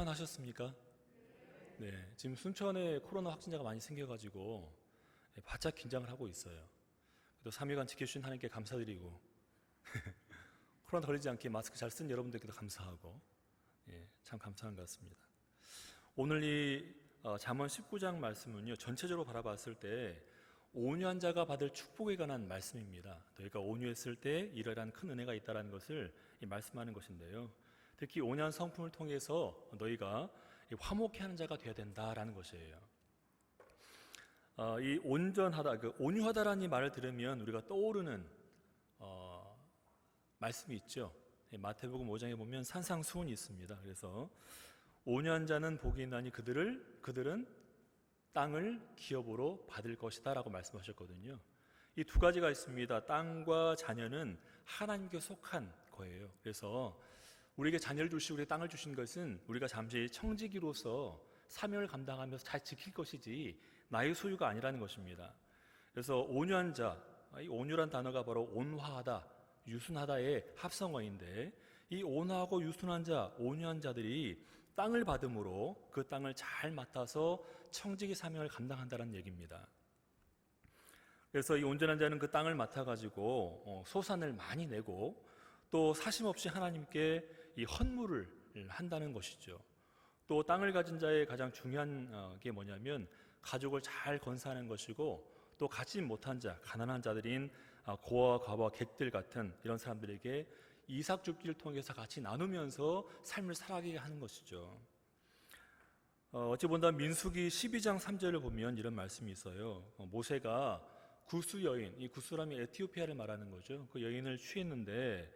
평안하셨습니까? 네, 지금 순천에 코로나 확진자가 많이 생겨가지고 바짝 긴장을 하고 있어요. 또 3일간 지켜주신 하나님께 감사드리고 코로나 걸리지 않게 마스크 잘 쓴 여러분들께도 감사하고 참 감사한 것 같습니다. 오늘 이 잠언 19장 말씀은요, 전체적으로 바라봤을 때 온유한 자가 받을 축복에 관한 말씀입니다. 너희가 온유했을 때 이러한 큰 은혜가 있다는 것을 말씀하는 것인데요, 특히 온유한 성품을 통해서 너희가 화목해하는 자가 되어야 된다라는 것이에요. 이 온전하다, 온유하다라는 이 말을 들으면 우리가 떠오르는 말씀이 있죠. 마태복음 5장에 보면 산상수훈이 있습니다. 그래서 온유한 자는 복이 있나니 그들은 땅을 기업으로 받을 것이다 라고 말씀하셨거든요. 이 두 가지가 있습니다. 땅과 자녀는 하나님께 속한 거예요. 그래서 우리에게 자녀를 주시고 우리에게 땅을 주신 것은 우리가 잠시 청지기로서 사명을 감당하면서 잘 지킬 것이지 나의 소유가 아니라는 것입니다. 그래서 온유한 자, 이 온유란 단어가 바로 온화하다, 유순하다의 합성어인데, 이 온화하고 유순한 자, 온유한 자들이 땅을 받음으로 그 땅을 잘 맡아서 청지기 사명을 감당한다는 얘기입니다. 그래서 이 온전한 자는 그 땅을 맡아가지고 소산을 많이 내고 또 사심없이 하나님께 이 헌물을 한다는 것이죠. 또 땅을 가진 자의 가장 중요한 게 뭐냐면 가족을 잘 건사하는 것이고, 또 갖지 못한 자, 가난한 자들인 고아와 과부와 객들 같은 이런 사람들에게 이삭 줍기를 통해서 같이 나누면서 삶을 살아가게 하는 것이죠. 어찌 본다면 민수기 12장 3절을 보면 이런 말씀이 있어요. 모세가 구스 여인, 이 구스라면 에티오피아를 말하는 거죠. 그 여인을 취했는데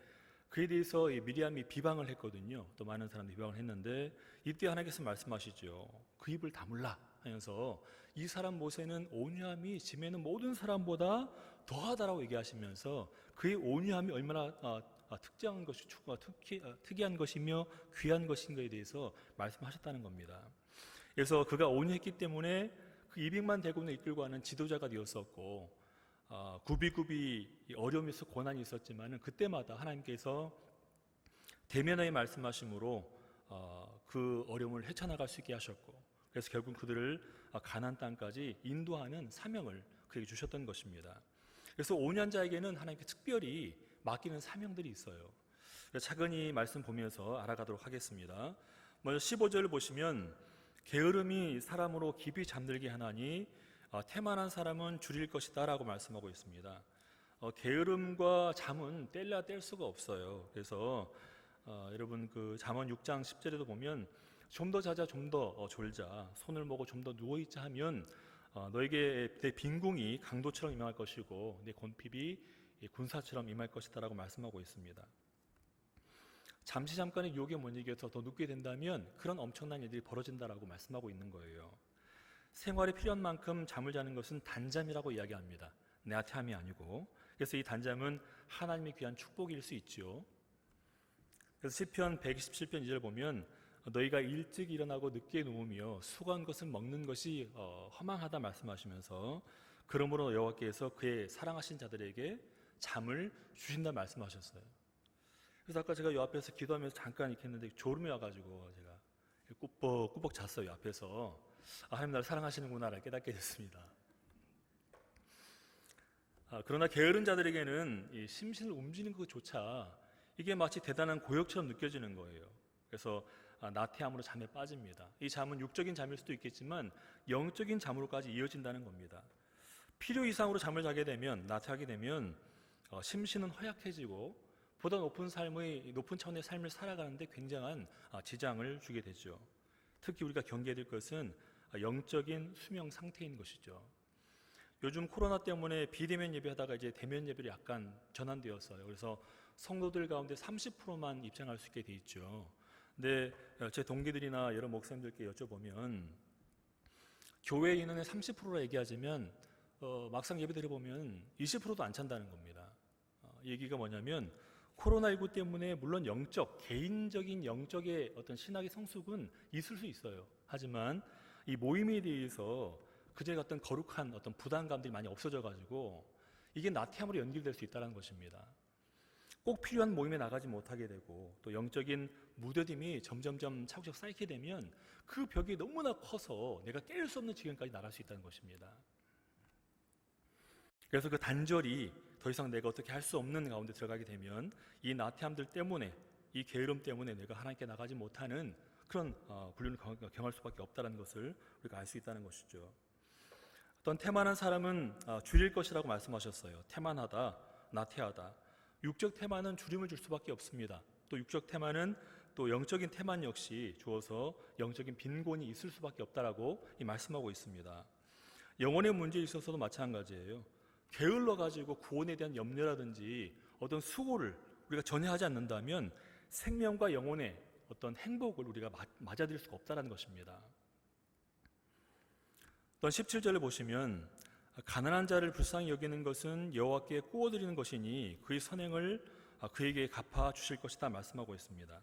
그에 대해서 미리암이 비방을 했거든요. 또 많은 사람들이 비방을 했는데 이때 하나님께서 말씀하시죠. 그 입을 다물라 하면서 이 사람 모세는 온유함이 지면은 모든 사람보다 더하다라고 얘기하시면서 그의 온유함이 얼마나 특정한 것이 특이한 것이며 귀한 것인가에 대해서 말씀하셨다는 겁니다. 그래서 그가 온유했기 때문에 그 200만 대군을 이끌고 가는 지도자가 되었었고, 구비구비 어려움이 있어 고난이 있었지만 그때마다 하나님께서 대면하여 말씀하심으로 그 어려움을 헤쳐나갈 수 있게 하셨고, 그래서 결국 그들을 가나안 땅까지 인도하는 사명을 그에게 주셨던 것입니다. 그래서 온유한 자에게는 하나님께 특별히 맡기는 사명들이 있어요. 차근히 말씀 보면서 알아가도록 하겠습니다. 먼저 15절을 보시면 게으름이 사람으로 깊이 잠들게 하나니 태만한 사람은 줄일 것이다 라고 말씀하고 있습니다. 게으름과 잠은 뗄래야 뗄 수가 없어요. 그래서 여러분 그 잠언 6장 10절에도 보면 좀 더 자자 좀 더 졸자 손을 모고 좀 더 누워있자 하면 너에게 내 빈궁이 강도처럼 임할 것이고 내 곤핍이 군사처럼 임할 것이다 라고 말씀하고 있습니다. 잠깐의 유혹에 못 이겨서 더 눕게 된다면 그런 엄청난 일들이 벌어진다라고 말씀하고 있는 거예요. 생활에 필요한 만큼 잠을 자는 것은 단잠이라고 이야기합니다. 나태함이 아니고. 그래서 이 단잠은 하나님의 귀한 축복일 수 있죠. 그래서 시편 127편 2절 보면 너희가 일찍 일어나고 늦게 누우며 수고한 것을 먹는 것이 허망하다 말씀하시면서 그러므로 여호와께서 그의 사랑하신 자들에게 잠을 주신다 말씀하셨어요. 그래서 아까 제가 요 앞에서 기도하면서 잠깐 이렇게 했는데 졸음이 와가지고 제가 꾸벅꾸벅 잤어요. 앞에서 하나님 나를 사랑하시는구나를 깨닫게 됐습니다. 그러나 게으른 자들에게는 이 심신을 움직이는 것조차 이게 마치 대단한 고역처럼 느껴지는 거예요. 그래서 나태함으로 잠에 빠집니다. 이 잠은 육적인 잠일 수도 있겠지만 영적인 잠으로까지 이어진다는 겁니다. 필요 이상으로 잠을 자게 되면, 나태하게 되면 심신은 허약해지고 보다 높은 차원의 삶을 살아가는데 굉장한 지장을 주게 되죠. 특히 우리가 경계해야 될 것은 영적인 수명 상태인 것이죠. 요즘 코로나 때문에 비대면 예배하다가 이제 대면 예배를 약간 전환되었어요. 그래서 성도들 가운데 30%만 입장할 수 있게 돼 있죠. 근데 제 동기들이나 여러 목사님들께 여쭤보면 교회 인원의 30%라 얘기하자면 막상 예배드려 보면 20%도 안 찬다는 겁니다. 얘기가 뭐냐면 코로나19 때문에 물론 개인적인 영적의 어떤 신학의 성숙은 있을 수 있어요. 하지만 이 모임에 대해서 그전에 어떤 거룩한 어떤 부담감들이 많이 없어져가지고 이게 나태함으로 연결될 수 있다는 것입니다. 꼭 필요한 모임에 나가지 못하게 되고 또 영적인 무뎌짐이 점점점 차곡차곡 쌓이게 되면 그 벽이 너무나 커서 내가 깰 수 없는 지경까지 나갈 수 있다는 것입니다. 그래서 그 단절이 더 이상 내가 어떻게 할 수 없는 가운데 들어가게 되면 이 나태함들 때문에, 이 게으름 때문에 내가 하나님께 나가지 못하는 그런 불륜을 경할 수밖에 없다는 것을 우리가 알 수 있다는 것이죠. 어떤 태만한 사람은 줄일 것이라고 말씀하셨어요. 태만하다, 나태하다. 육적 태만은 줄임을 줄 수밖에 없습니다. 또 육적 태만은 또 영적인 태만 역시 주어서 영적인 빈곤이 있을 수밖에 없다라고 말씀하고 있습니다. 영혼의 문제에 있어서도 마찬가지예요. 게을러 가지고 구원에 대한 염려라든지 어떤 수고를 우리가 전혀 하지 않는다면 생명과 영혼의 어떤 행복을 우리가 맞아들일 수가 없다는 것입니다. 또 17절을 보시면 가난한 자를 불쌍히 여기는 것은 여호와께 꾸어드리는 것이니 그의 선행을 그에게 갚아 주실 것이다 말씀하고 있습니다.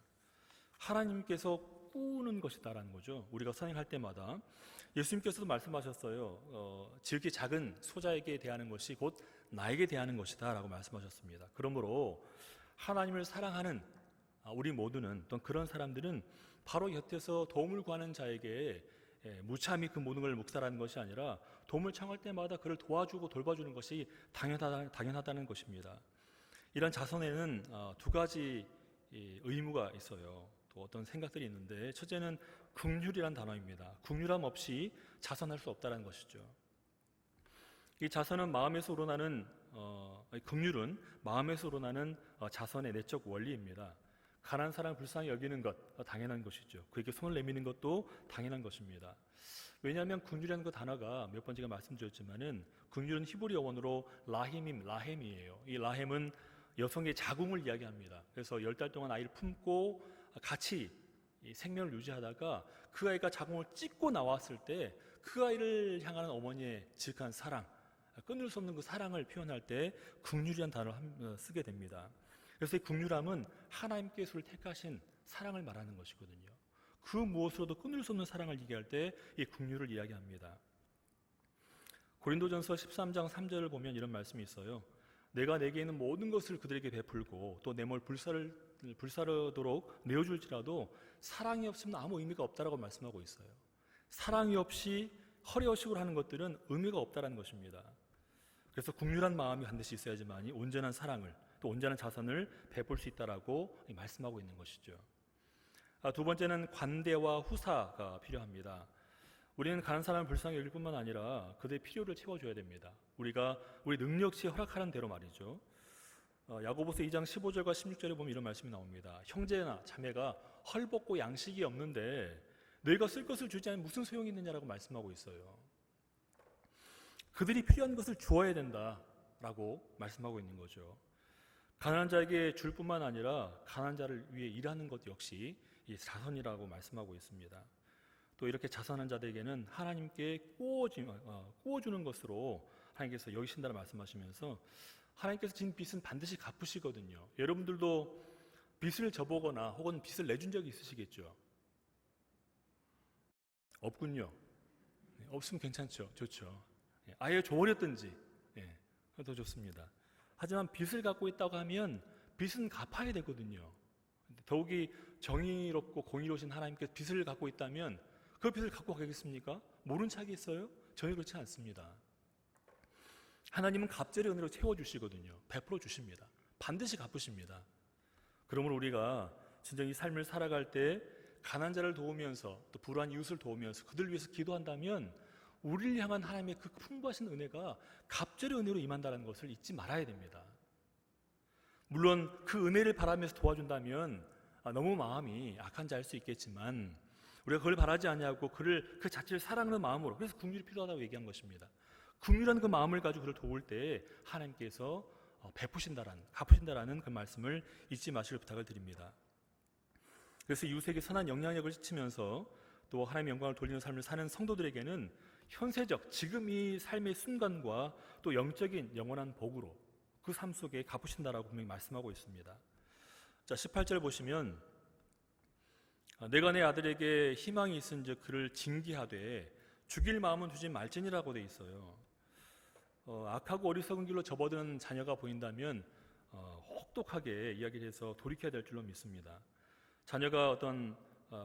하나님께서 꾸는 것이다라는 거죠. 우리가 선행할 때마다 예수님께서도 말씀하셨어요. 지극히 작은 소자에게 대하는 것이 곧 나에게 대하는 것이다 라고 말씀하셨습니다. 그러므로 하나님을 사랑하는 우리 모두는, 또 그런 사람들은 바로 곁에서 도움을 구하는 자에게 무참히 그 모든 걸 묵살하는 것이 아니라 도움을 청할 때마다 그를 도와주고 돌봐주는 것이 당연하다는 것입니다. 이런 자선에는 두 가지 의무가 있어요. 또 어떤 생각들이 있는데, 첫째는 긍휼이란 단어입니다. 긍휼함 없이 자선할 수 없다는 것이죠. 이 자선은 마음에서 우러나는 긍휼은 마음에서 우러나는 자선의 내적 원리입니다. 가난한 사람을 불쌍히 여기는 것 당연한 것이죠. 그에게 손을 내미는 것도 당연한 것입니다. 왜냐하면 긍휼이라는 그 단어가 몇 번 제가 말씀드렸지만은 긍휼은 히브리 어원으로 라햄이에요. 이 라햄은 여성의 자궁을 이야기합니다. 그래서 10달 동안 아이를 품고 같이 생명을 유지하다가 그 아이가 자궁을 찢고 나왔을 때 그 아이를 향하는 어머니의 지극한 사랑, 끊을 수 없는 그 사랑을 표현할 때 긍휼이라는 단어를 쓰게 됩니다. 그래서 이 긍휼함은 하나님께서 우리를 택하신 사랑을 말하는 것이거든요. 그 무엇으로도 끊을 수 없는 사랑을 얘기할 때 이 긍휼을 이야기합니다. 고린도전서 13장 3절을 보면 이런 말씀이 있어요. 내가 내게 있는 모든 것을 그들에게 베풀고 또 내 몸을 불사르도록 내어줄지라도 사랑이 없으면 아무 의미가 없다라고 말씀하고 있어요. 사랑이 없이 허례허식으로 하는 것들은 의미가 없다라는 것입니다. 그래서 긍휼한 마음이 반드시 있어야지만이 온전한 사랑을, 또 온전한 자선을 베풀 수 있다라고 말씀하고 있는 것이죠. 두 번째는 관대와 후사가 필요합니다. 우리는 가난한 사람을 불쌍히 여길 뿐만 아니라 그들의 필요를 채워줘야 됩니다. 우리가 우리 능력치 허락하는 대로 말이죠. 야고보서 2장 15절과 16절에 보면 이런 말씀이 나옵니다. 형제나 자매가 헐벗고 양식이 없는데 너희가 쓸 것을 주지 않으면 무슨 소용이 있느냐라고 말씀하고 있어요. 그들이 필요한 것을 주어야 된다라고 말씀하고 있는 거죠. 가난한 자에게 줄 뿐만 아니라 가난한 자를 위해 일하는 것 역시 이 자선이라고 말씀하고 있습니다. 또 이렇게 자선한 자들에게는 하나님께 꾸어주는 것으로 하나님께서 여기신다고 말씀하시면서 하나님께서 진 빚은 반드시 갚으시거든요. 여러분들도 빚을 져보거나 혹은 빚을 내준 적이 있으시겠죠? 없군요. 없으면 괜찮죠. 좋죠. 아예 줘버렸든지 더 좋습니다. 하지만 빚을 갖고 있다고 하면 빚은 갚아야 되거든요. 더욱이 정의롭고 공의로우신 하나님께서 빚을 갖고 있다면 그 빚을 갖고 가겠습니까? 모른 척이 있어요? 전혀 그렇지 않습니다. 하나님은 갑절의 은혜로 채워주시거든요. 베풀어 주십니다. 반드시 갚으십니다. 그러므로 우리가 진정히 삶을 살아갈 때 가난한 자를 도우면서 또 불우한 이웃을 도우면서 그들 위해서 기도한다면 우리를 향한 하나님의 그 풍부하신 은혜가 갑절의 은혜로 임한다는 것을 잊지 말아야 됩니다. 물론 그 은혜를 바라면서 도와준다면 너무 마음이 악한 자일 수 있겠지만 우리가 그걸 바라지 아니하고 그를 그 자체를 사랑하는 마음으로, 그래서 긍휼이 필요하다고 얘기한 것입니다. 긍휼한 그 마음을 가지고 그를 도울 때 하나님께서 갚으신다라는 그 말씀을 잊지 마시길 부탁을 드립니다. 그래서 이웃에게 선한 영향력을 끼치면서 또 하나님의 영광을 돌리는 삶을 사는 성도들에게는 현세적 지금 이 삶의 순간과 또 영적인 영원한 복으로 그 삶 속에 갚으신다라고 분명히 말씀하고 있습니다. 자, 18절 보시면 내가 내 아들에게 희망이 있은즉 그를 징계하되 죽일 마음은 두지 말지니라고 돼 있어요. 악하고 어리석은 길로 접어드는 자녀가 보인다면 혹독하게 이야기를 해서 돌이켜야 될 줄로 믿습니다. 자녀가 어떤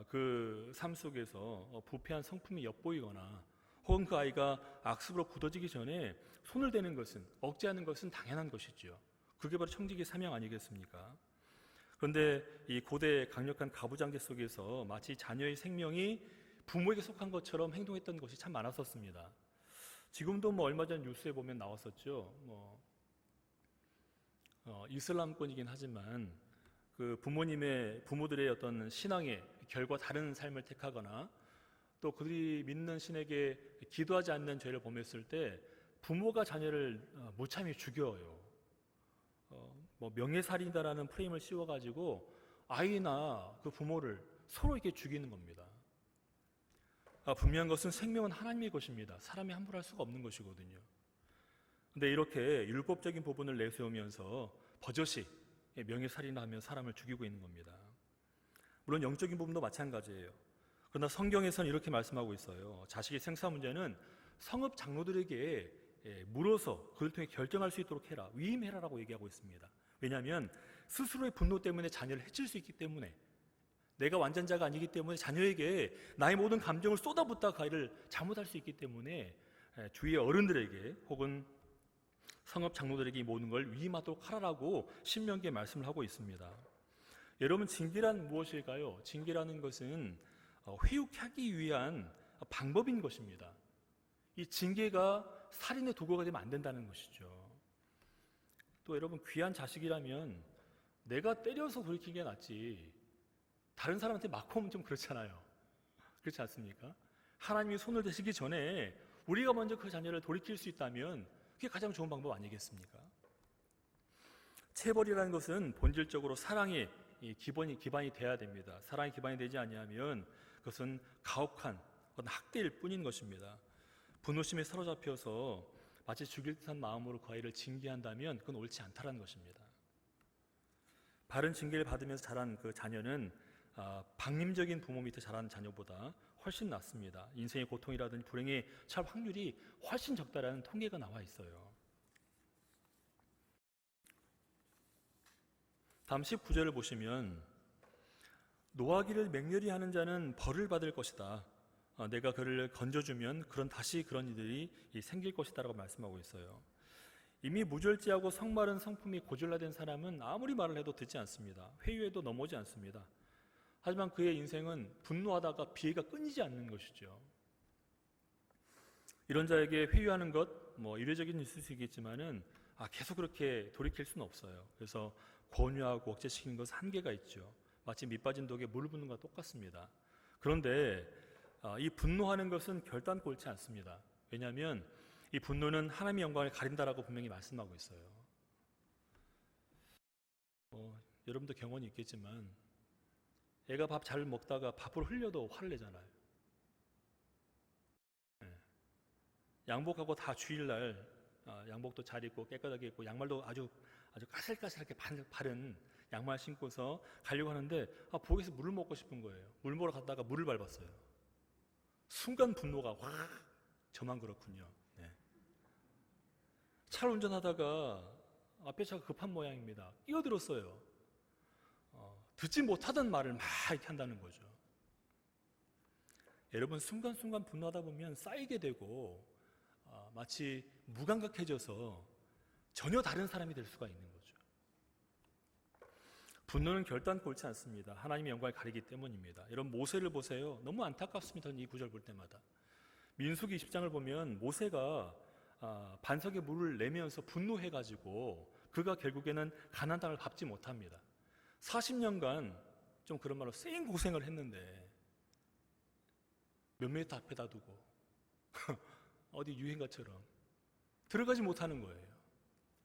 그 삶 속에서 부패한 성품이 엿보이거나 혹은 그 아이가 악습으로 굳어지기 전에 손을 대는 것은, 억제하는 것은 당연한 것이죠. 그게 바로 청지기의 사명 아니겠습니까? 그런데 이 고대 강력한 가부장제 속에서 마치 자녀의 생명이 부모에게 속한 것처럼 행동했던 것이 참 많았었습니다. 지금도 얼마 전 뉴스에 보면 나왔었죠. 이슬람권이긴 하지만 그 부모들의 어떤 신앙의 결과 다른 삶을 택하거나 또 그들이 믿는 신에게 기도하지 않는 죄를 범했을 때 부모가 자녀를 무참히 죽여요. 명예살인이다라는 프레임을 씌워가지고 아이나 그 부모를 서로 이렇게 죽이는 겁니다. 분명한 것은 생명은 하나님의 것입니다. 사람이 함부로 할 수가 없는 것이거든요. 근데 이렇게 율법적인 부분을 내세우면서 버젓이 명예살인을 하며 사람을 죽이고 있는 겁니다. 물론 영적인 부분도 마찬가지예요. 그러나 성경에서는 이렇게 말씀하고 있어요. 자식의 생사 문제는 성읍 장로들에게 물어서 그를 통해 결정할 수 있도록 해라, 위임해라라고 얘기하고 있습니다. 왜냐하면 스스로의 분노 때문에 자녀를 해칠 수 있기 때문에, 내가 완전자가 아니기 때문에 자녀에게 나의 모든 감정을 쏟아붓다가 그 아이를 잘못할 수 있기 때문에 주위의 어른들에게 혹은 성읍 장로들에게 이 모든 걸 위임하도록 하라라고 신명기에 말씀을 하고 있습니다. 여러분, 징계란 무엇일까요? 징계라는 것은 회육하기 위한 방법인 것입니다. 이 징계가 살인의 도구가 되면 안 된다는 것이죠. 또 여러분, 귀한 자식이라면 내가 때려서 돌이키는 게 낫지 다른 사람한테 맞고 오면 좀 그렇잖아요. 그렇지 않습니까? 하나님이 손을 대시기 전에 우리가 먼저 그 자녀를 돌이킬 수 있다면 그게 가장 좋은 방법 아니겠습니까? 체벌이라는 것은 본질적으로 사랑의 기반이 돼야 됩니다. 사랑의 기반이 되지 아니하면 그것은 가혹한 학대일 뿐인 것입니다. 분노심에 사로잡혀서 마치 죽일 듯한 마음으로 그 아이를 징계한다면 그건 옳지 않다는 것입니다. 바른 징계를 받으면서 자란 그 자녀는 방임적인 부모 밑에 자란 자녀보다 훨씬 낫습니다. 인생의 고통이라든지 불행에 처할 확률이 훨씬 적다라는 통계가 나와 있어요. 다음 19절을 보시면 노하기를 맹렬히 하는 자는 벌을 받을 것이다. 내가 그를 건져주면 다시 그런 일들이 생길 것이다라고 말씀하고 있어요. 이미 무절제하고 성마른 성품이 고질화된 사람은 아무리 말을 해도 듣지 않습니다. 회유해도 넘어오지 않습니다. 하지만 그의 인생은 분노하다가 비애가 끊이지 않는 것이죠. 이런 자에게 회유하는 것, 이례적인 있을 수 있겠지만은 계속 그렇게 돌이킬 수는 없어요. 그래서 권유하고 억제시키는 것은 한계가 있죠. 마치 밑 빠진 독에 물을 붓는 것과 똑같습니다. 그런데 이 분노하는 것은 결단코 옳지 않습니다. 왜냐하면 이 분노는 하나님의 영광을 가린다라고 분명히 말씀하고 있어요. 여러분도 경험이 있겠지만 애가 밥 잘 먹다가 밥을 흘려도 화를 내잖아요. 양복하고 다 주일날 양복도 잘 입고 깨끗하게 입고 양말도 아주 까슬까슬하게 바른 양말 신고서 가려고 하는데 부엌에서 물을 먹고 싶은 거예요. 물 먹으러 갔다가 물을 밟았어요. 순간 분노가 확, 저만 그렇군요. 차를 운전하다가 앞에 차가 급한 모양입니다. 끼어들었어요. 듣지 못하던 말을 막 이렇게 한다는 거죠. 여러분, 순간순간 분노하다 보면 쌓이게 되고 마치 무감각해져서 전혀 다른 사람이 될 수가 있는 거죠. 분노는 결단코 옳지 않습니다. 하나님의 영광을 가리기 때문입니다. 여러분, 모세를 보세요. 너무 안타깝습니다. 이 구절 볼 때마다. 민수기 20장을 보면 모세가 반석에 물을 내면서 분노해가지고 그가 결국에는 가나안 땅을 밟지 못합니다. 40년간 좀 그런 말로 쌩 고생을 했는데 몇 미터 앞에다 두고 어디 유행가처럼 들어가지 못하는 거예요.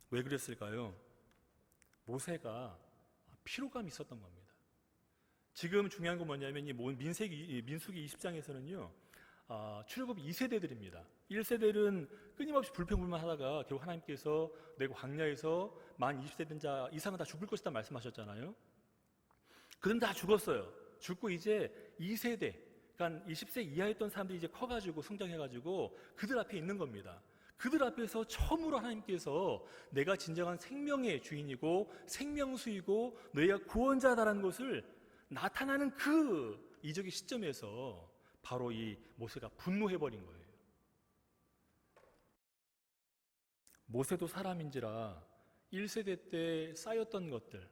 왜 그랬을까요? 모세가 피로감이 있었던 겁니다. 지금 중요한 건 뭐냐면 이 민수기 20장에서는요 출애굽 2세대들입니다. 1세대는 끊임없이 불평불만하다가 결국 하나님께서 내가 광야에서 만 20세 된 자 이상은 다 죽을 것이다 말씀하셨잖아요. 그들은 다 죽었어요. 죽고 이제 2세대, 그러니까 20세 이하였던 사람들이 이제 커가지고 성장해가지고 그들 앞에 있는 겁니다. 그들 앞에서 처음으로 하나님께서 내가 진정한 생명의 주인이고 생명수이고 너희가 구원자다라는 것을 나타나는 그 이적의 시점에서 바로 이 모세가 분노해버린 거예요. 모세도 사람인지라 1세대 때 쌓였던 것들,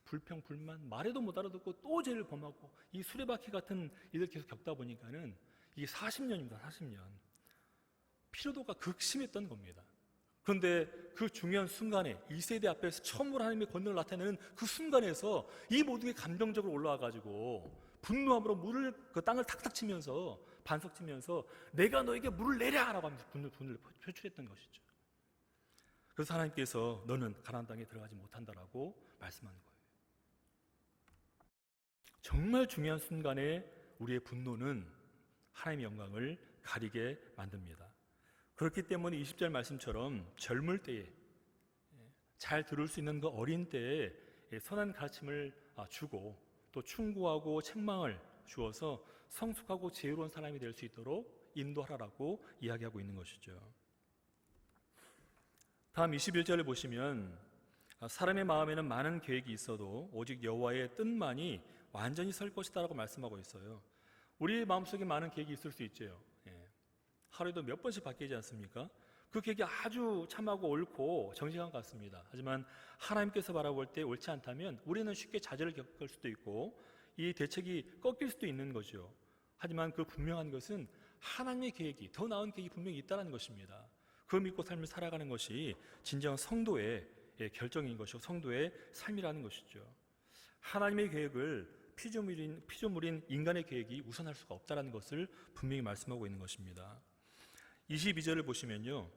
불평, 불만, 말해도 못 알아듣고 또 죄를 범하고 이 수레바퀴 같은 일을 계속 겪다 보니까는 이게 40년입니다. 40년. 피로도가 극심했던 겁니다. 그런데 그 중요한 순간에 2세대 앞에서 처음으로 하나님의 권능을 나타내는 그 순간에서 이 모든 게 감정적으로 올라와가지고 분노함으로 그 땅을 탁탁 치면서 반석 치면서 내가 너에게 물을 내랴! 라고 하면서 분노를 표출했던 것이죠. 그래서 하나님께서 너는 가나안 땅에 들어가지 못한다라고 말씀하는 거예요. 정말 중요한 순간에 우리의 분노는 하나님의 영광을 가리게 만듭니다. 그렇기 때문에 20절 말씀처럼 젊을 때에 잘 들을 수 있는 그 어린 때에 선한 가르침을 주고 또 충고하고 책망을 주어서 성숙하고 지혜로운 사람이 될 수 있도록 인도하라고 이야기하고 있는 것이죠. 다음 21절을 보시면 사람의 마음에는 많은 계획이 있어도 오직 여호와의 뜻만이 완전히 설 것이다라고 말씀하고 있어요. 우리의 마음속에 많은 계획이 있을 수 있죠. 하루에도 몇 번씩 바뀌지 않습니까? 그 계획이 아주 참하고 옳고 정직한 것 같습니다. 하지만 하나님께서 바라볼 때 옳지 않다면 우리는 쉽게 좌절을 겪을 수도 있고 이 대책이 꺾일 수도 있는 거죠. 하지만 그 분명한 것은 하나님의 계획이, 더 나은 계획이 분명히 있다는 것입니다. 그 믿고 삶을 살아가는 것이 진정한 성도의 결정인 것이고 성도의 삶이라는 것이죠. 하나님의 계획을 피조물인 인간의 계획이 우선할 수가 없다는 것을 분명히 말씀하고 있는 것입니다. 22절을 보시면요,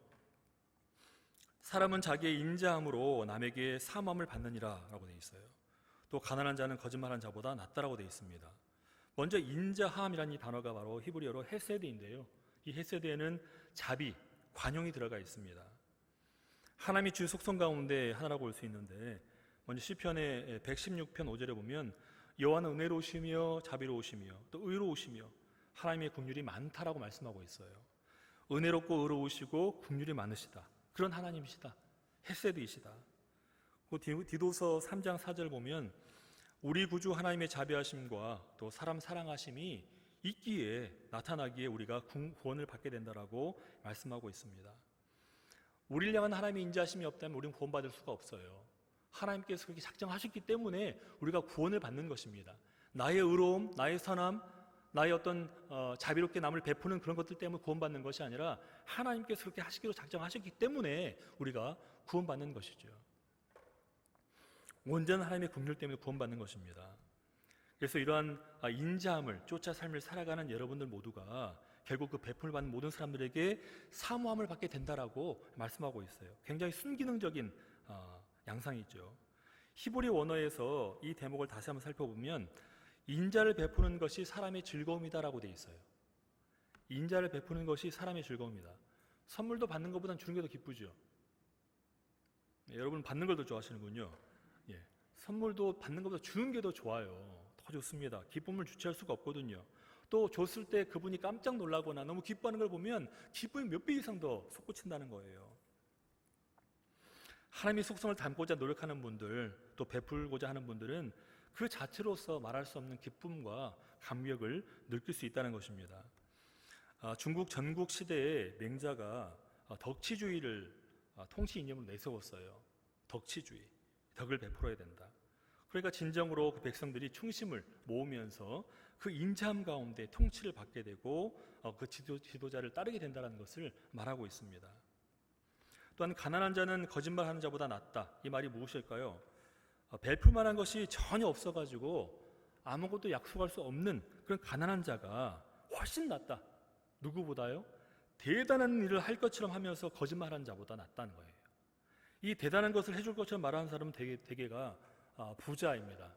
사람은 자기의 인자함으로 남에게 사모함을 받느니라 라고 되어 있어요. 또 가난한 자는 거짓말한 자보다 낫다라고 되어 있습니다. 먼저 인자함이라는 이 단어가 바로 히브리어로 헤세드인데요, 이 헤세드에는 자비, 관용이 들어가 있습니다. 하나님이 주의 속성 가운데 하나라고 볼 수 있는데, 먼저 시편의 116편 5절에 보면 여호와는 은혜로우시며 자비로우시며 또 의로우시며 하나님의 긍휼이 많다라고 말씀하고 있어요. 은혜롭고 의로우시고 긍휼이 많으시다, 그런 하나님이시다, 헤세드이시다. 디도서 3장 4절 보면 우리 구주 하나님의 자비하심과 또 사람 사랑하심이 있기에 나타나기에 우리가 구원을 받게 된다라고 말씀하고 있습니다. 우리를 향한 하나님의 인자하심이 없다면 우리는 구원받을 수가 없어요. 하나님께서 그렇게 작정하셨기 때문에 우리가 구원을 받는 것입니다. 나의 의로움, 나의 선함, 나의 어떤 자비롭게 남을 베푸는 그런 것들 때문에 구원받는 것이 아니라 하나님께서 그렇게 하시기로 작정하셨기 때문에 우리가 구원받는 것이죠. 온전한 하나님의 긍휼 때문에 구원받는 것입니다. 그래서 이러한 인자함을 쫓아 삶을 살아가는 여러분들 모두가 결국 그 베풀을 받는 모든 사람들에게 사모함을 받게 된다라고 말씀하고 있어요. 굉장히 순기능적인 양상이죠. 히브리 원어에서 이 대목을 다시 한번 살펴보면 인자를 베푸는 것이 사람의 즐거움이다라고 되어 있어요. 인자를 베푸는 것이 사람의 즐거움이다. 선물도 받는 것보다는 주는 게 더 기쁘죠. 여러분 받는 걸 더 좋아하시는군요. 선물도 받는 것보다 주는 게 더 좋아요. 더 좋습니다. 기쁨을 주체할 수가 없거든요. 또 줬을 때 그분이 깜짝 놀라거나 너무 기뻐하는 걸 보면 기쁨이 몇 배 이상 더 솟구친다는 거예요. 하나님의 속성을 담고자 노력하는 분들, 또 베풀고자 하는 분들은 그 자체로서 말할 수 없는 기쁨과 감격을 느낄 수 있다는 것입니다. 중국 전국 시대의 맹자가 덕치주의를 통치 이념으로 내세웠어요. 덕치주의, 덕을 베풀어야 된다. 그러니까 진정으로 그 백성들이 충심을 모으면서 그 인자함 가운데 통치를 받게 되고 그 지도자를 따르게 된다는 것을 말하고 있습니다. 또한 가난한 자는 거짓말하는 자보다 낫다. 이 말이 무엇일까요? 베풀 만한 것이 전혀 없어가지고 아무것도 약속할 수 없는 그런 가난한 자가 훨씬 낫다. 누구보다요? 대단한 일을 할 것처럼 하면서 거짓말하는 자보다 낫다는 거예요. 이 대단한 것을 해줄 것처럼 말하는 사람은 대개가 부자입니다.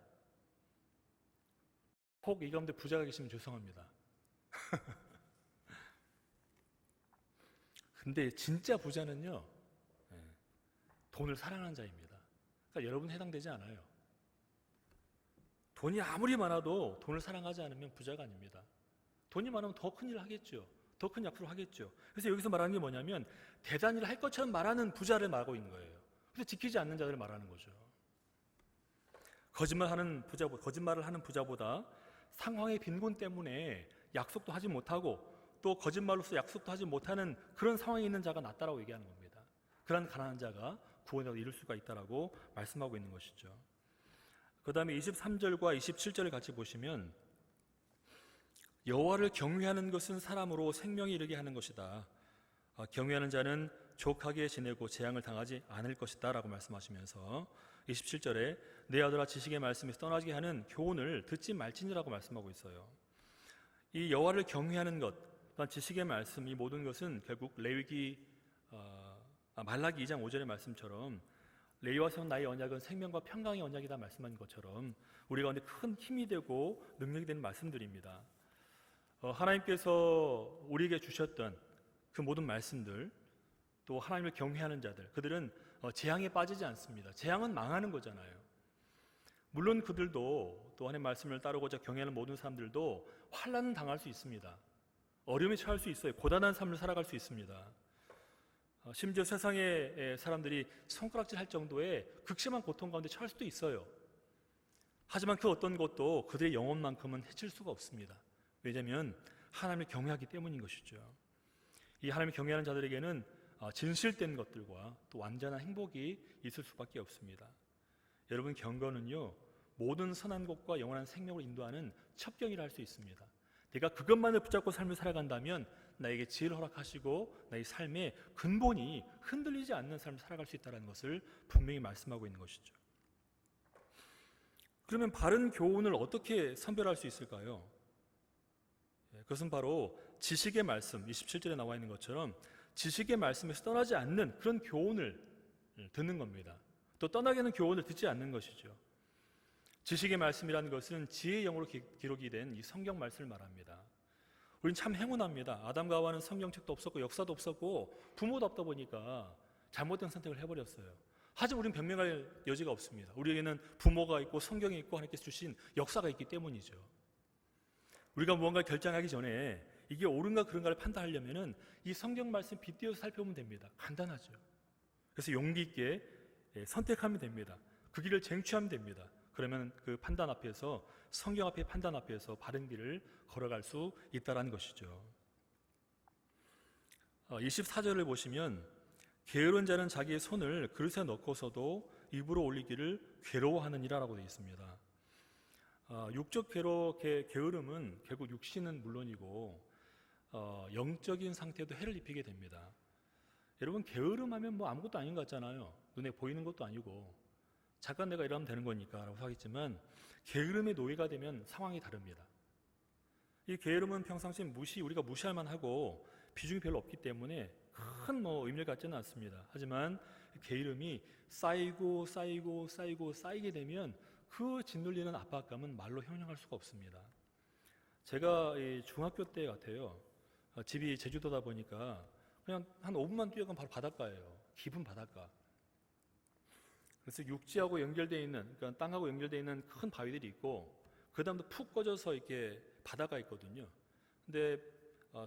혹 이 가운데 부자가 계시면 죄송합니다. 근데 진짜 부자는요, 돈을 사랑하는 자입니다. 그러니까 여러분 해당되지 않아요. 돈이 아무리 많아도 돈을 사랑하지 않으면 부자가 아닙니다. 돈이 많으면 더 큰 일을 하겠죠. 더 큰 약속을 하겠죠. 그래서 여기서 말하는 게 뭐냐면 대단히 할 것처럼 말하는 부자를 말하고 있는 거예요. 그래서 지키지 않는 자들을 말하는 거죠. 거짓말을 하는 부자보다 상황의 빈곤 때문에 약속도 하지 못하고 또 거짓말로서 약속도 하지 못하는 그런 상황에 있는 자가 낫다라고 얘기하는 겁니다. 그런 가난한 자가 구원을 이룰 수가 있다라고 말씀하고 있는 것이죠. 그 다음에 23절과 27절을 같이 보시면 여호와를 경외하는 것은 사람으로 생명이 이르게 하는 것이다. 경외하는 자는 족하게 지내고 재앙을 당하지 않을 것이다 라고 말씀하시면서 27절에 내 아들아 지식의 말씀에서 떠나게 하는 교훈을 듣지 말지니라고 말씀하고 있어요. 이 여호와를 경외하는 것, 그러니까 지식의 말씀, 이 모든 것은 결국 말라기 2장 5절의 말씀처럼 레위와 세운 나의 언약은 생명과 평강의 언약이다 말씀한 것처럼 우리 가운데 큰 힘이 되고 능력이 되는 말씀들입니다. 하나님께서 우리에게 주셨던 그 모든 말씀들, 또 하나님을 경외하는 자들, 그들은 재앙에 빠지지 않습니다. 재앙은 망하는 거잖아요. 물론 그들도 또 하나님의 말씀을 따르고자 경외하는 모든 사람들도 환난은 당할 수 있습니다. 어려움에 처할 수 있어요. 고단한 삶을 살아갈 수 있습니다. 심지어 세상의 사람들이 손가락질 할 정도의 극심한 고통 가운데 처할 수도 있어요. 하지만 그 어떤 것도 그들의 영혼만큼은 해칠 수가 없습니다. 왜냐하면 하나님을 경외하기 때문인 것이죠. 이 하나님을 경외하는 자들에게는 진실된 것들과 또 완전한 행복이 있을 수밖에 없습니다. 여러분, 경건은요 모든 선한 것과 영원한 생명을 인도하는 첩경이라 할 수 있습니다. 내가 그것만을 붙잡고 삶을 살아간다면 나에게 지혜를 허락하시고 나의 삶의 근본이 흔들리지 않는 삶을 살아갈 수 있다는 것을 분명히 말씀하고 있는 것이죠. 그러면 바른 교훈을 어떻게 선별할 수 있을까요? 그것은 바로 지식의 말씀, 27절에 나와 있는 것처럼 지식의 말씀에서 떠나지 않는 그런 교훈을 듣는 겁니다. 또 떠나게 하는 교훈을 듣지 않는 것이죠. 지식의 말씀이라는 것은 지혜의 영으로 기록이 된 이 성경 말씀을 말합니다. 우린 참 행운합니다. 아담과 하와는 성경책도 없었고 역사도 없었고 부모도 없다 보니까 잘못된 선택을 해버렸어요. 하지만 우리는 변명할 여지가 없습니다. 우리에게는 부모가 있고 성경이 있고 하나님께서 주신 역사가 있기 때문이죠. 우리가 무언가 결정하기 전에 이게 옳은가 그른가를 판단하려면 이 성경 말씀 빗대어서 살펴보면 됩니다. 간단하죠. 그래서 용기 있게 선택하면 됩니다. 그 길을 쟁취하면 됩니다. 그러면 그 판단 앞에서, 성경 앞에 판단 앞에서 바른 길을 걸어갈 수 있다는 것이죠. 24절을 보시면 게으른 자는 자기의 손을 그릇에 넣고서도 입으로 올리기를 괴로워하느니라 라고 되어 있습니다. 육적 게으름은 결국 육신은 물론이고 영적인 상태에도 해를 입히게 됩니다. 여러분, 게으름하면 뭐 아무것도 아닌 것 같잖아요. 눈에 보이는 것도 아니고 잠깐 내가 이러면 되는 거니까 라고 하겠지만 게으름의 노예가 되면 상황이 다릅니다. 이 게으름은 평상시에 우리가 무시할 만하고 비중이 별로 없기 때문에 큰 의미를 갖지는 않습니다. 하지만 게으름이 쌓이게 되면 그 짓눌리는 압박감은 말로 형용할 수가 없습니다. 제가 중학교 때 같아요. 집이 제주도다 보니까 그냥 한 5분만 뛰어가면 바로 바닷가예요. 깊은 바닷가. 그래서 육지하고 연결되어 있는, 그러니까 땅하고 연결되어 있는 큰 바위들이 있고 그 다음도 푹 꺼져서 이렇게 바다가 있거든요. 근데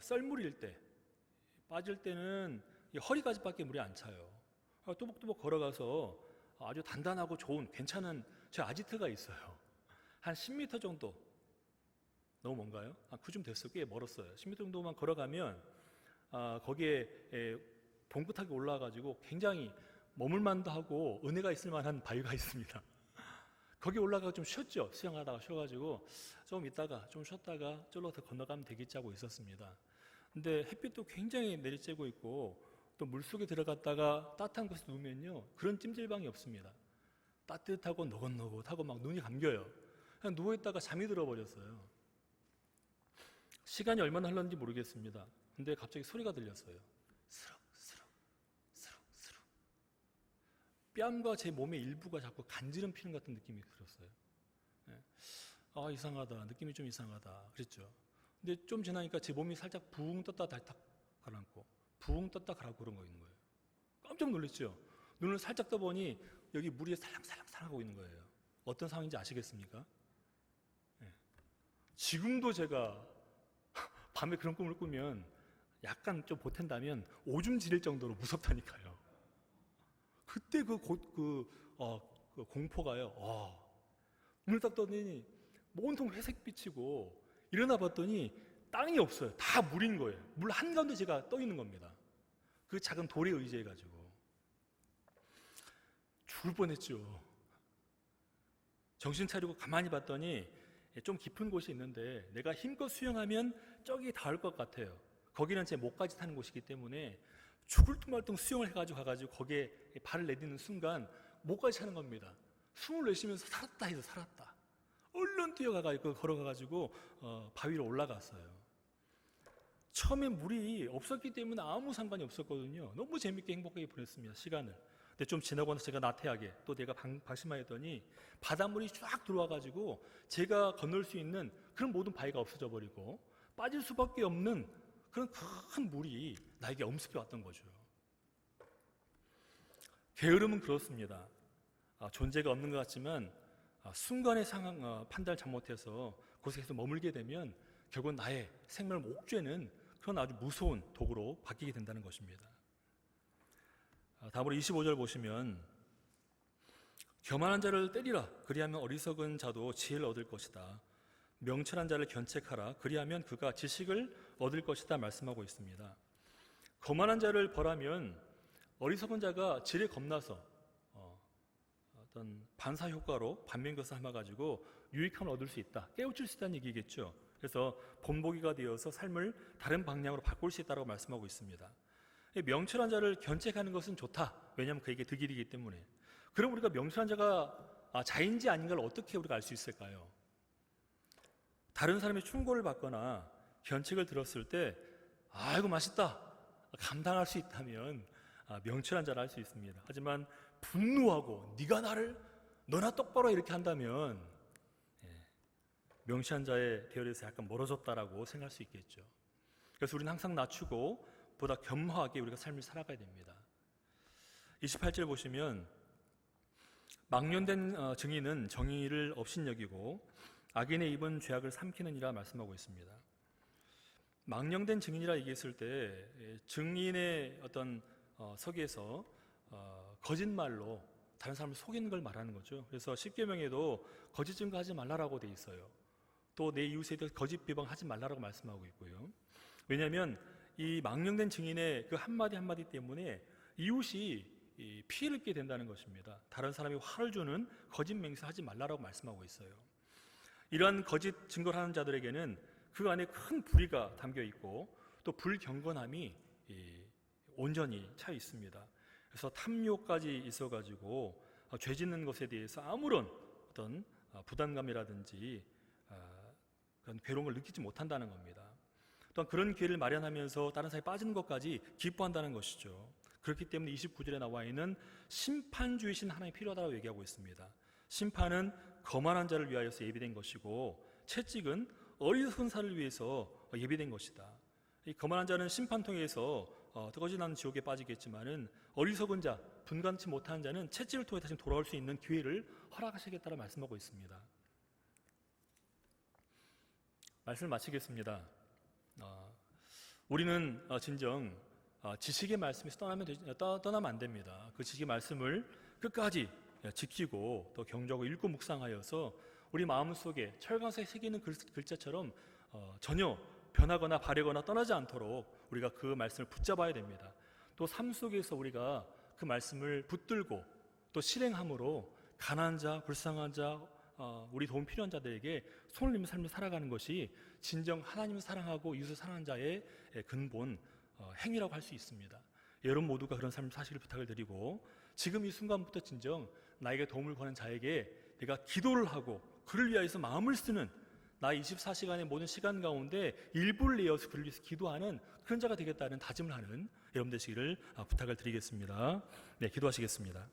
썰물일 때, 빠질 때는 허리까지밖에 물이 안 차요. 또박또박 걸어가서 아주 단단하고 좋은 괜찮은 제 아지트가 있어요. 한 10m 정도. 너무 먼가요? 그쯤 됐어요. 꽤 멀었어요. 10m 정도만 걸어가면 거기에 봉긋하게 올라와가지고 굉장히 머물만도 하고 은혜가 있을 만한 바위가 있습니다. 거기 올라가서 좀 쉬었죠. 수영하다가 쉬어가지고 좀 있다가 좀 쉬었다가 저로 더 건너가면 되겠지 하고 있었습니다. 근데 햇빛도 굉장히 내리쬐고 있고 또 물속에 들어갔다가 따뜻한 곳에 누우면요 그런 찜질방이 없습니다. 따뜻하고 너긋너긋하고 막 눈이 감겨요. 그냥 누워있다가 잠이 들어버렸어요. 시간이 얼마나 흘렀는지 모르겠습니다. 근데 갑자기 소리가 들렸어요. 뺨과 제 몸의 일부가 자꾸 간지럼 피는 같은 느낌이 들었어요. 이상하다. 느낌이 좀 이상하다. 그랬죠. 근데 좀 지나니까 제 몸이 살짝 붕 떴다 달딱 가라앉고 붕 떴다 가라앉고 그런 거 있는 거예요. 깜짝 놀랐죠. 눈을 살짝 떠보니 여기 물이 살랑살랑하고 있는 거예요. 어떤 상황인지 아시겠습니까? 지금도 제가 밤에 그런 꿈을 꾸면 약간 좀 보탠다면 오줌 지릴 정도로 무섭다니까요. 그때 그 공포가요. 눈을 딱 떠더니 온통 회색빛이고 일어나 봤더니 땅이 없어요. 다 물인 거예요. 물 한가운데 제가 떠 있는 겁니다. 그 작은 돌에 의지해가지고 죽을 뻔했죠. 정신 차리고 가만히 봤더니 좀 깊은 곳이 있는데 내가 힘껏 수영하면 저기 닿을 것 같아요. 거기는 제 목까지 타는 곳이기 때문에 죽을 둥말둥 수영을 해가지고 가가지고 거기에 발을 내딛는 순간 목까지 차는 겁니다. 숨을 내쉬면서 살았다 해서 살았다. 얼른 뛰어가가지고 걸어가가지고 바위로 올라갔어요. 처음에 물이 없었기 때문에 아무 상관이 없었거든요. 너무 재밌게 행복하게 보냈습니다, 시간을. 근데 좀 지나고 나서 제가 나태하게 또 내가 방심하였더니 바닷물이 쫙 들어와가지고 제가 건널 수 있는 그런 모든 바위가 없어져 버리고 빠질 수밖에 없는 그런 큰 물이 나에게 엄습해 왔던 거죠. 게으름은 그렇습니다. 존재가 없는 것 같지만 순간의 상황 판단을 잘못해서 그곳에서 머물게 되면 결국 나의 생명을 옥죄는 그런 아주 무서운 도구로 바뀌게 된다는 것입니다. 다음으로 25절 보시면 교만한 자를 때리라 그리하면 어리석은 자도 지혜를 얻을 것이다. 명철한 자를 견책하라 그리하면 그가 지식을 얻을 것이다 말씀하고 있습니다. 거만한 자를 벌하면 어리석은 자가 지레 겁나서 어떤 반사 효과로 반면교사 삼아가지고 유익함을 얻을 수 있다, 깨우칠 수 있다는 얘기겠죠. 그래서 본보기가 되어서 삶을 다른 방향으로 바꿀 수 있다고 말씀하고 있습니다. 명철한 자를 견책하는 것은 좋다. 왜냐하면 그에게 득이 되기 때문에. 그럼 우리가 명철한 자가 자인지 아닌가를 어떻게 우리가 알 수 있을까요? 다른 사람의 충고를 받거나 견책을 들었을 때 아이고 맛있다 감당할 수 있다면 명철한 자를 알 수 있습니다. 하지만 분노하고 네가 나를 너나 똑바로 이렇게 한다면 명철한 자의 대열에서 약간 멀어졌다라고 생각할 수 있겠죠. 그래서 우리는 항상 낮추고 보다 겸허하게 우리가 삶을 살아가야 됩니다. 28절 보시면 망령된 증인은 정의를 업신여기고 악인의 입은 죄악을 삼키느니라 말씀하고 있습니다. 망령된 증인이라 얘기했을 때 증인의 어떤 서기에서 거짓말로 다른 사람을 속이는 걸 말하는 거죠. 그래서 10계명에도 거짓 증거하지 말라라고 돼 있어요. 또 내 이웃에 대해서 거짓 비방하지 말라라고 말씀하고 있고요. 왜냐하면 이 망령된 증인의 그 한마디 한마디 때문에 이웃이 피해를 입게 된다는 것입니다. 다른 사람이 화를 주는 거짓 맹세하지 말라라고 말씀하고 있어요. 이러한 거짓 증거를 하는 자들에게는 그 안에 큰 불의가 담겨 있고 또 불경건함이 온전히 차 있습니다. 그래서 탐욕까지 있어가지고 죄 짓는 것에 대해서 아무런 어떤 부담감이라든지 그런 괴로움을 느끼지 못한다는 겁니다. 또한 그런 기회를 마련하면서 다른 사이에 빠지는 것까지 기뻐한다는 것이죠. 그렇기 때문에 29절에 나와 있는 심판주이신 하나님이 필요하다고 얘기하고 있습니다. 심판은 거만한 자를 위하여서 예비된 것이고 채찍은 어리석은 사를 위해서 예비된 것이다. 이 거만한 자는 심판통에서 뜨거지나는 지옥에 빠지겠지만은 어리석은 자, 분간치 못하는 자는 채찍을 통해 다시 돌아올 수 있는 기회를 허락하시겠다고 말씀하고 있습니다. 말씀을 마치겠습니다. 우리는 진정 지식의 말씀에서 떠나면 안 됩니다. 그 지식의 말씀을 끝까지 지키고 또 경주하고 읽고 묵상하여서 우리 마음속에 철강사에 새기는 글자처럼 전혀 변하거나 바래거나 떠나지 않도록 우리가 그 말씀을 붙잡아야 됩니다. 또 삶 속에서 우리가 그 말씀을 붙들고 또 실행함으로 가난한 자, 불쌍한 자, 우리 도움 필요한 자들에게 손을 내밀며 삶을 살아가는 것이 진정 하나님을 사랑하고 이웃을 사랑하는 자의 근본 행위라고 할 수 있습니다. 여러분 모두가 그런 삶을 사시길 부탁을 드리고 지금 이 순간부터 진정 나에게 도움을 거는 자에게 내가 기도를 하고 그를 위하여서 마음을 쓰는 나의 24시간의 모든 시간 가운데 일부를 내어서 그를 위해서 기도하는 그런 자가 되겠다는 다짐을 하는 여러분 되시기를 부탁을 드리겠습니다. 네, 기도하시겠습니다.